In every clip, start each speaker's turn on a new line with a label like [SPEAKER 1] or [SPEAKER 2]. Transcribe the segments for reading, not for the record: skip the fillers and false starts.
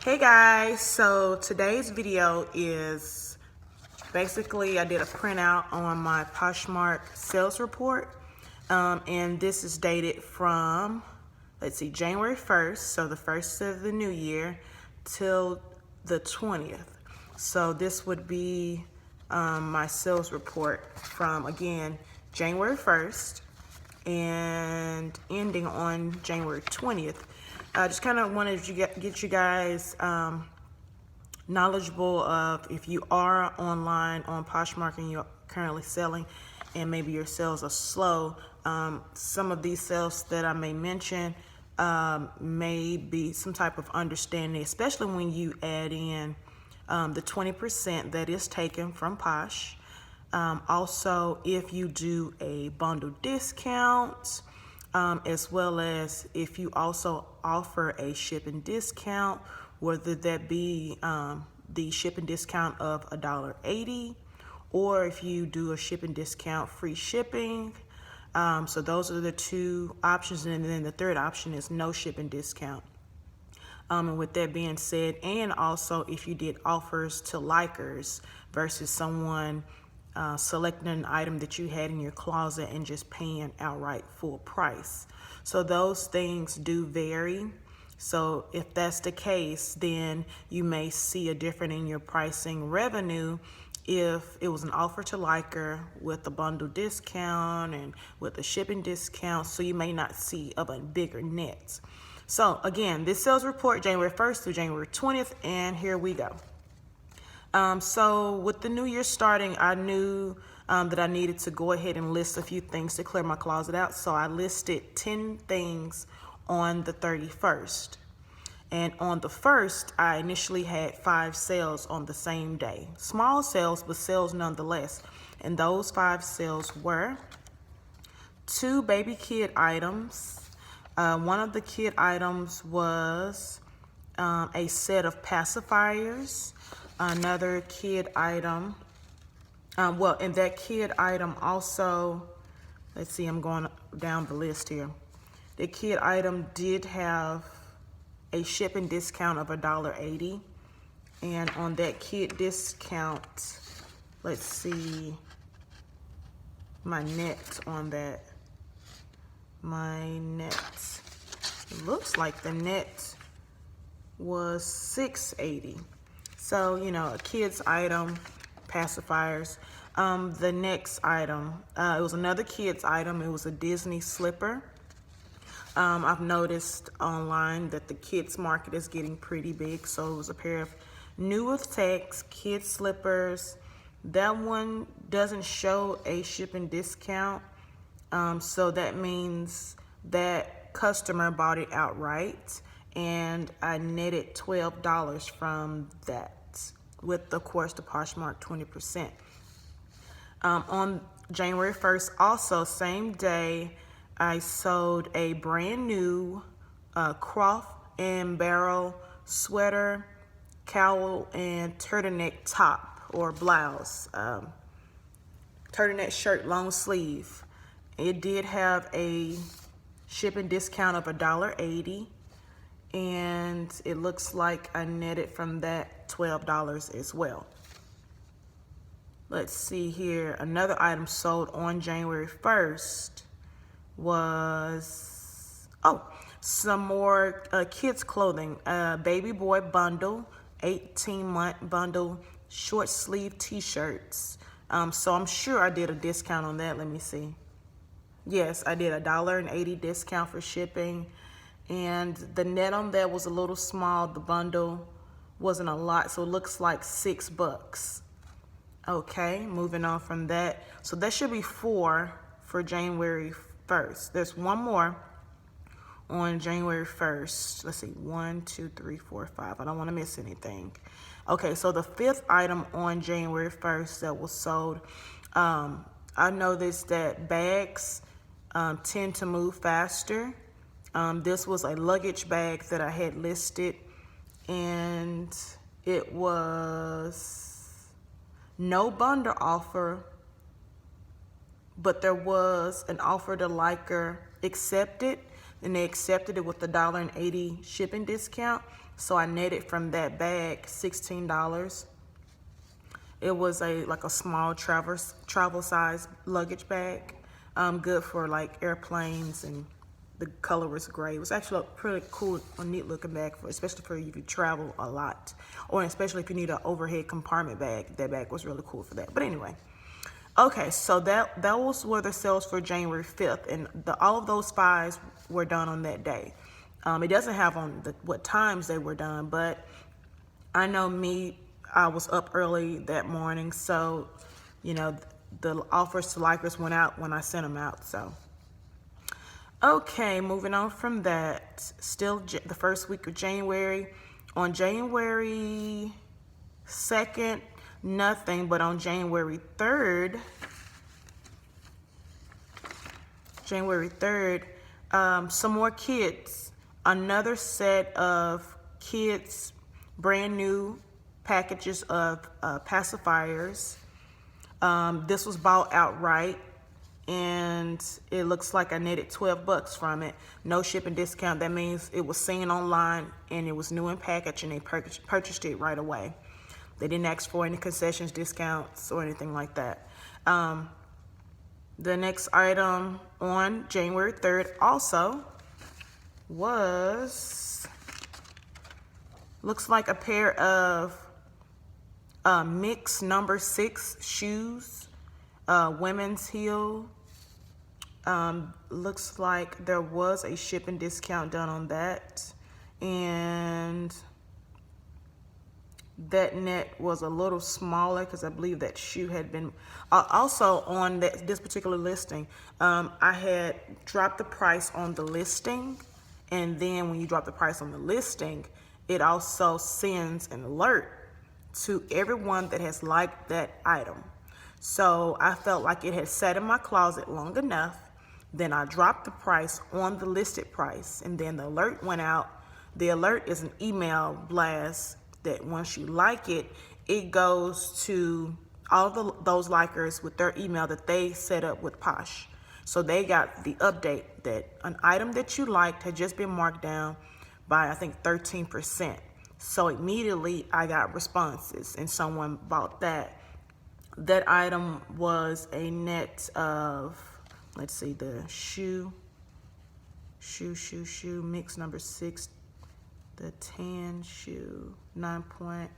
[SPEAKER 1] Hey guys, so today's video is basically I did a printout on my Poshmark sales report, and this is dated from, let's see, January 1st, so the 1st of the new year, till the 20th. So this would be my sales report from, again, January 1st and ending on January 20th. I just kind of wanted to get you guys knowledgeable of if you are online on Poshmark and you're currently selling and maybe your sales are slow. Some of these sales that I may mention may be some type of understanding, especially when you add in the 20% that is taken from Posh. Also, if you do a bundle discount, as well as if you also offer a shipping discount, whether that be the shipping discount of $1.80, or if you do a shipping discount, free shipping. So those are the two options, and then the third option is no shipping discount. And with that being said, and also if you did offers to likers versus someone selecting an item that you had in your closet and just paying outright full price. So those things do vary. So if that's the case, then you may see a difference in your pricing revenue if it was an offer to liker with a bundle discount and with a shipping discount. So you may not see a bigger net. So again, this sales report, January 1st through January 20th, and here we go. So with the new year starting, I knew that I needed to go ahead and list a few things to clear my closet out. So I listed 10 things on the 31st. And on the 1st, I initially had 5 sales on the same day. Small sales, but sales nonetheless. And those 5 sales were 2 baby kid items. One of the kid items was a set of pacifiers. Another kid item, and that kid item also, let's see, I'm going down the list here. The kid item did have a shipping discount of $1.80, and on that kid discount, let's see my net on that. My net, it looks like the net was $6.80. So, you know, a kid's item, pacifiers. The next item, it was another kid's item. It was a Disney slipper. I've noticed online that the kids market is getting pretty big. So it was a pair of new with text kid slippers. That one doesn't show a shipping discount. So that means that customer bought it outright, and I netted $12 from that, with, of course, the Poshmark 20%. On January 1st, also, same day, I sold a brand new Croft and Barrel sweater, cowl, and turtleneck top or blouse. Turtleneck shirt, long sleeve. It did have a shipping discount of $1.80. And it looks like I netted from that $12 as well. Let's see here. Another item sold on January 1st was, some more kids clothing. Baby boy bundle, 18-month bundle, short sleeve t-shirts. So I'm sure I did a discount on that. Let me see. Yes, I did a $1.80 discount for shipping. And the net on that was a little small. The bundle wasn't a lot, so it looks like $6. Okay, moving on from that. So that should be 4 for January 1st. There's one more on January 1st. Let's see, 1, 2, 3, 4, 5. I don't want to miss anything. Okay, so the 5th item on January 1st that was sold, I noticed that bags tend to move faster. This was a luggage bag that I had listed, and it was no bundle offer, but there was an offer to liker accepted, and they accepted it with the $1.80 shipping discount. So I netted from that bag $16. It was like a small travel size luggage bag, good for like airplanes, and the color was gray. It was actually a pretty cool, a neat looking bag, especially for you if you travel a lot, or especially if you need an overhead compartment bag. That bag was really cool for that. But anyway, okay, so that were the sales for January 5th, and all of those buys were done on that day. It doesn't have on what times they were done, but I know me, I was up early that morning, so the offers to likers went out when I sent them out. So okay, moving on from that, still the first week of January. On January 2nd, nothing, but on January 3rd, some more kids, another set of kids, brand new packages of pacifiers. This was bought outright, and it looks like I netted $12 from it. No shipping discount. That means it was seen online and it was new in package, and they purchased it right away. They didn't ask for any concessions, discounts, or anything like that. The next item on January 3rd also was, looks like a pair of mix number 6 shoes, women's heel. Looks like there was a shipping discount done on that, and that net was a little smaller because I believe that shoe had been also on this particular listing. I had dropped the price on the listing, and then when you drop the price on the listing, it also sends an alert to everyone that has liked that item. So I felt like it had sat in my closet long enough. Then I dropped the price on the listed price, and then the alert went out. The alert is an email blast that once you like it, it goes to all of those likers with their email that they set up with Posh. So they got the update that an item that you liked had just been marked down by, I think, 13%. So immediately I got responses, and someone bought that. That item was a net of, let's see, the shoe mix number 6, the tan shoe, 9 point.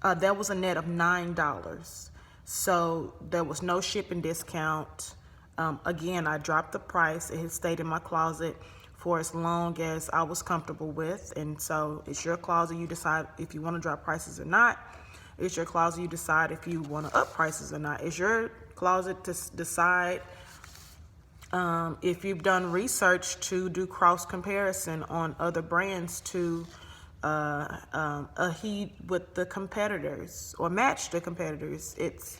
[SPEAKER 1] That was a net of $9. So there was no shipping discount. Again, I dropped the price. It had stayed in my closet for as long as I was comfortable with. And so it's your closet. You decide if you want to drop prices or not. It's your closet. You decide if you want to up prices or not. It's your closet to decide if you've done research to do cross comparison on other brands to adhere with the competitors or match the competitors. It's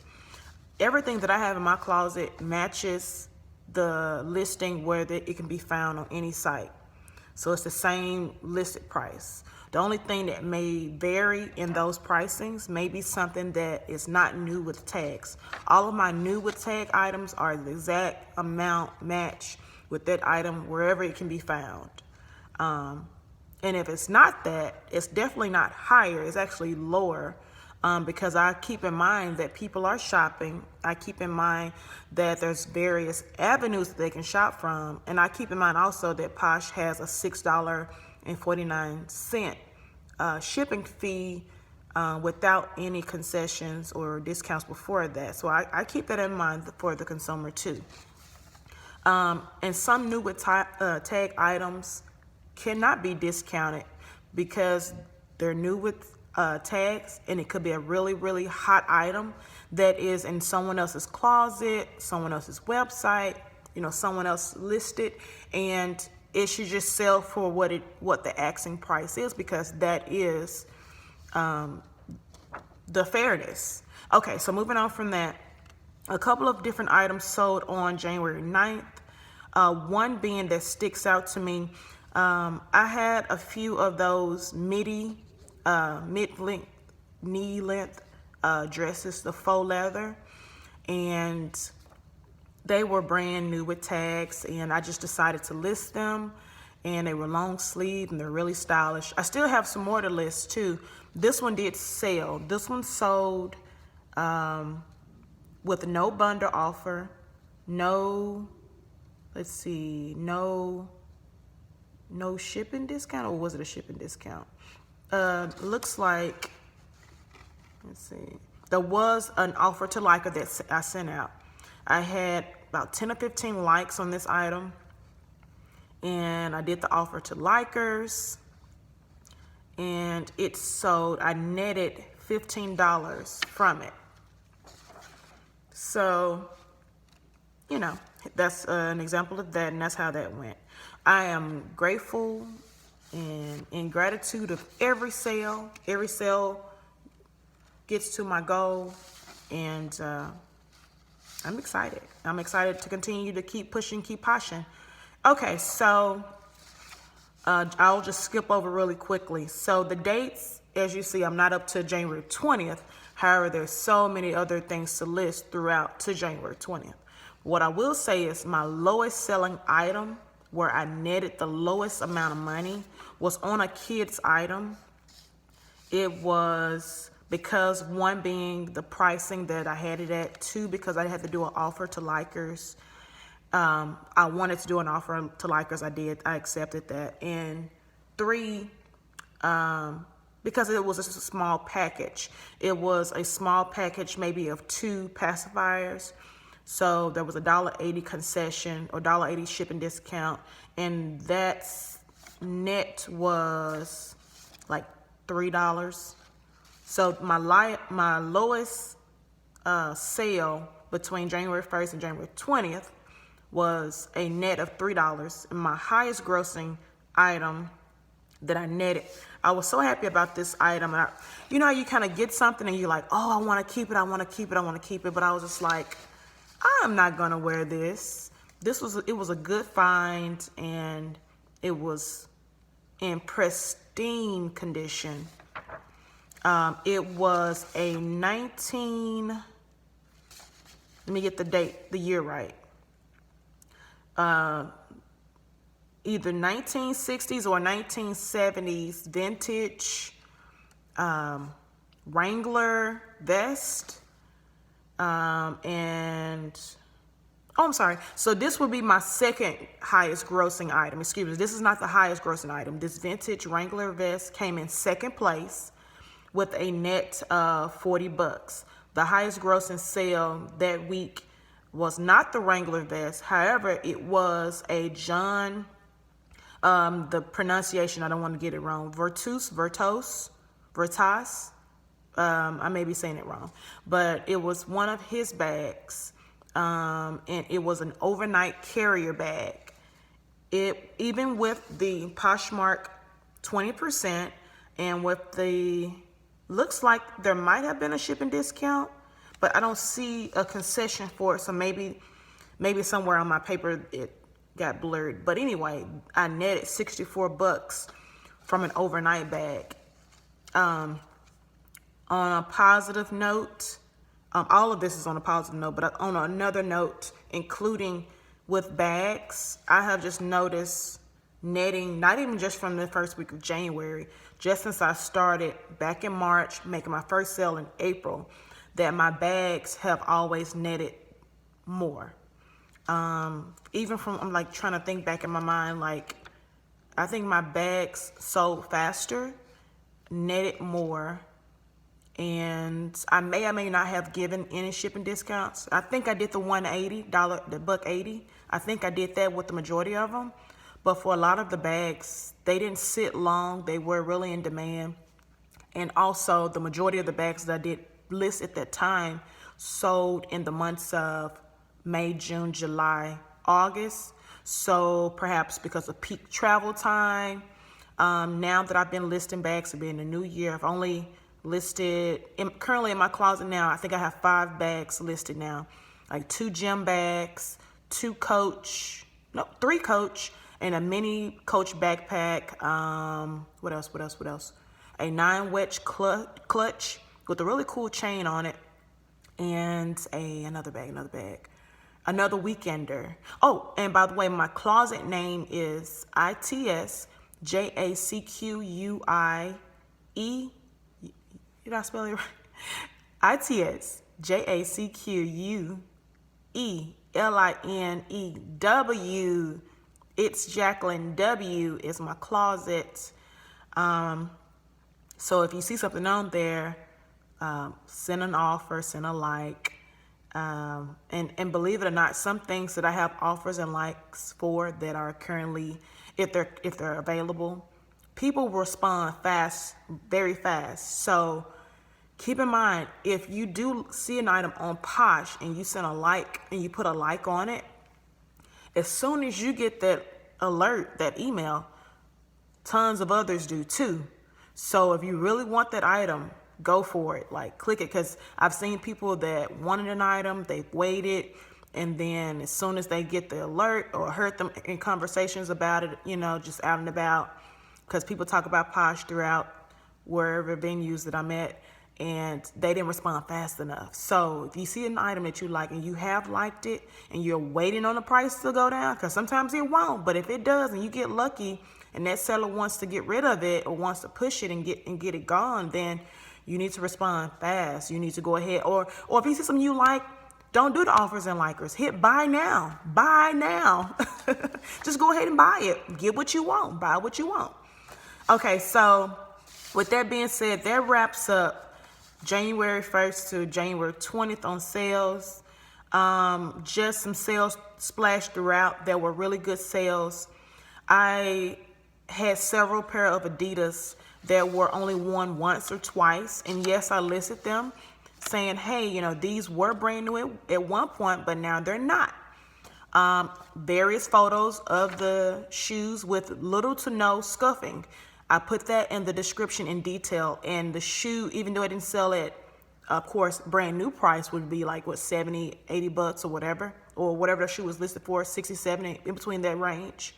[SPEAKER 1] everything that I have in my closet matches the listing where it can be found on any site. So it's the same listed price. The only thing that may vary in those pricings may be something that is not new with tags. All of my new with tag items are the exact amount match with that item wherever it can be found. And if it's not that, it's definitely not higher, it's actually lower, because I keep in mind that people are shopping. I keep in mind that there's various avenues that they can shop from. And I keep in mind also that Posh has a $6.49 shipping fee without any concessions or discounts before that. So I keep that in mind for the consumer too. And some new with tag items cannot be discounted because they're new with tags, and it could be a really, really hot item that is in someone else's closet, someone else's website, someone else listed, and it should just sell for what the asking price is, because that is the fairness. Okay, so moving on from that, a couple of different items sold on January 9th. One being that sticks out to me, I had a few of those mid-length, knee-length dresses, the faux leather, and they were brand new with tags, and I just decided to list them. and they were long sleeve and they're really stylish. I still have some more to list too. This one did sell. This one sold with no bundle offer, no, let's see, no shipping discount, or was it a shipping discount? Looks like, let's see, there was an offer to liker that I sent out. I had about 10 or 15 likes on this item, and I did the offer to likers, and it sold. I netted $15 from it. So, you know, that's an example of that, and that's how that went. I am grateful and in gratitude of every sale. Every sale gets to my goal, and I'm excited. I'm excited to continue to keep pushing, keep poshing. Okay, so I'll just skip over really quickly. So the dates, as you see, I'm not up to January 20th. However, there's so many other things to list throughout to January 20th. What I will say is my lowest selling item, where I netted the lowest amount of money, was on a kid's item. It was because, one, being the pricing that I had it at, two, because I had to do an offer to likers. I wanted to do an offer to likers. I did. I accepted that. And three, because it was a small package. It was a small package, maybe of 2 pacifiers. So there was a $1.80 concession or $1.80 shipping discount, and that's net was like $3. So my lowest sale between January 1st and January 20th was a net of $3, and my highest grossing item that I netted. I was so happy about this item. And you know how you kind of get something and you're like, oh, I want to keep it, I want to keep it, I want to keep it. But I was just like, I'm not gonna wear this. It was a good find, and it was in pristine condition. It was a let me get the year right. Either 1960s or 1970s vintage Wrangler vest. I'm sorry. So this would be my second highest grossing item. Excuse me. This is not the highest grossing item. This vintage Wrangler vest came in second place with a net of $40. The highest grossing sale that week was not the Wrangler vest. However, it was a John, the pronunciation, I don't want to get it wrong, Vertos. I may be saying it wrong, but it was one of his bags, and it was an overnight carrier bag. Even with the Poshmark 20%, and with the, looks like there might have been a shipping discount, but I don't see a concession for it. So maybe somewhere on my paper it got blurred. But anyway, I netted $64 from an overnight bag. On a positive note, all of this is on a positive note, but on another note, including with bags, I have just noticed netting, not even just from the first week of January, just since I started back in March, making my first sale in April, that my bags have always netted more. Even from, I'm like trying to think back in my mind, like I think my bags sold faster, netted more, and I may or may not have given any shipping discounts. I think I did the $180, the $180. I think I did that with the majority of them. But for a lot of the bags, they didn't sit long. They were really in demand. And also the majority of the bags that I did list at that time sold in the months of May, June, July, August. So perhaps because of peak travel time, now that I've been listing bags, it'll be in the new year, I've only listed, currently in my closet now, I think I have 5 bags listed now. Like 2 gym bags, 3 Coach, and a mini Coach backpack. What else? A 9-wedge clutch with a really cool chain on it, and another bag. another weekender. Oh, and by the way, my closet name is Itsjacqueline. Did I spell it right? ItsjacquelineW. It's Jacqueline W is my closet. So if you see something on there, send an offer, send a like. And believe it or not, some things that I have offers and likes for that are currently, if they're available, people respond fast, very fast. So keep in mind, if you do see an item on Posh and you send a like and you put a like on it, as soon as you get that alert, that email, tons of others do too. So if you really want that item, go for it. Like, click it, because I've seen people that wanted an item, they've waited, and then as soon as they get the alert or heard them in conversations about it, you know, just out and about, because people talk about Posh throughout wherever venues that I'm at, and they didn't respond fast enough. So if you see an item that you like and you have liked it and you're waiting on the price to go down, because sometimes it won't, but if it does and you get lucky and that seller wants to get rid of it or wants to push it and get it gone, then you need to respond fast. You need to go ahead, or if you see something you like, don't do the offers and likers. Hit buy now. Buy now. Just go ahead and buy it. Get what you want. Buy what you want. Okay, so with that being said, that wraps up January 1st to January 20th on sales. Just some sales splashed throughout. There were really good sales. I had several pair of Adidas that were only worn once or twice. And yes, I listed them saying, hey, you know, these were brand new at one point, but now they're not. Various photos of the shoes with little to no scuffing. I put that in the description in detail. And the shoe, even though I didn't sell it, of course, brand new price would be like, what, 70, 80 bucks or whatever the shoe was listed for, 60, 70, in between that range.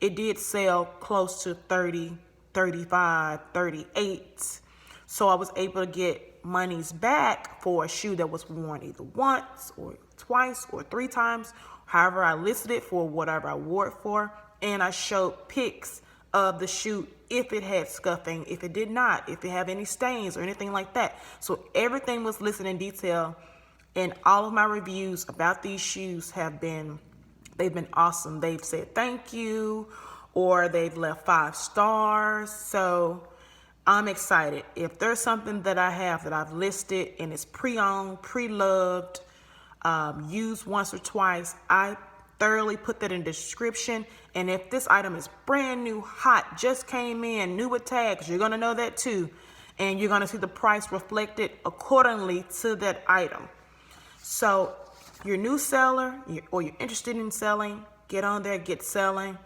[SPEAKER 1] It did sell close to 30, 35, 38. So I was able to get monies back for a shoe that was worn either once or twice or 3 times. However, I listed it for whatever I wore it for. And I showed pics of the shoe if it had scuffing, if it did not, if it had any stains or anything like that. So everything was listed in detail, and all of my reviews about these shoes they've been awesome. They've said thank you, or they've left 5 stars. So I'm excited. If there's something that I have that I've listed and it's pre-owned, pre-loved, used once or twice, I thoroughly put that in the description. And if this item is brand new, hot, just came in, new with tags, you're gonna know that too. And you're gonna see the price reflected accordingly to that item. So you're a new seller, or you're interested in selling, get on there, get selling.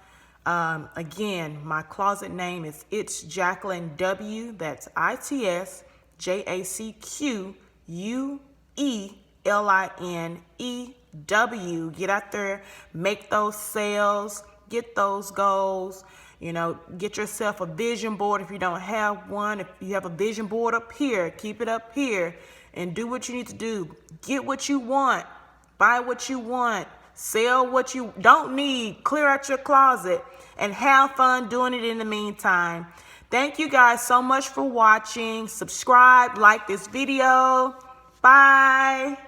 [SPEAKER 1] Again, my closet name is It's Jacqueline W. That's ItsjacquelineW. Get out there, make those sales, get those goals. You know, get yourself a vision board if you don't have one. If you have a vision board up here, keep it up here and do what you need to do. Get what you want, buy what you want, sell what you don't need, clear out your closet, and have fun doing it in the meantime. Thank you guys so much for watching. Subscribe, like this video. Bye.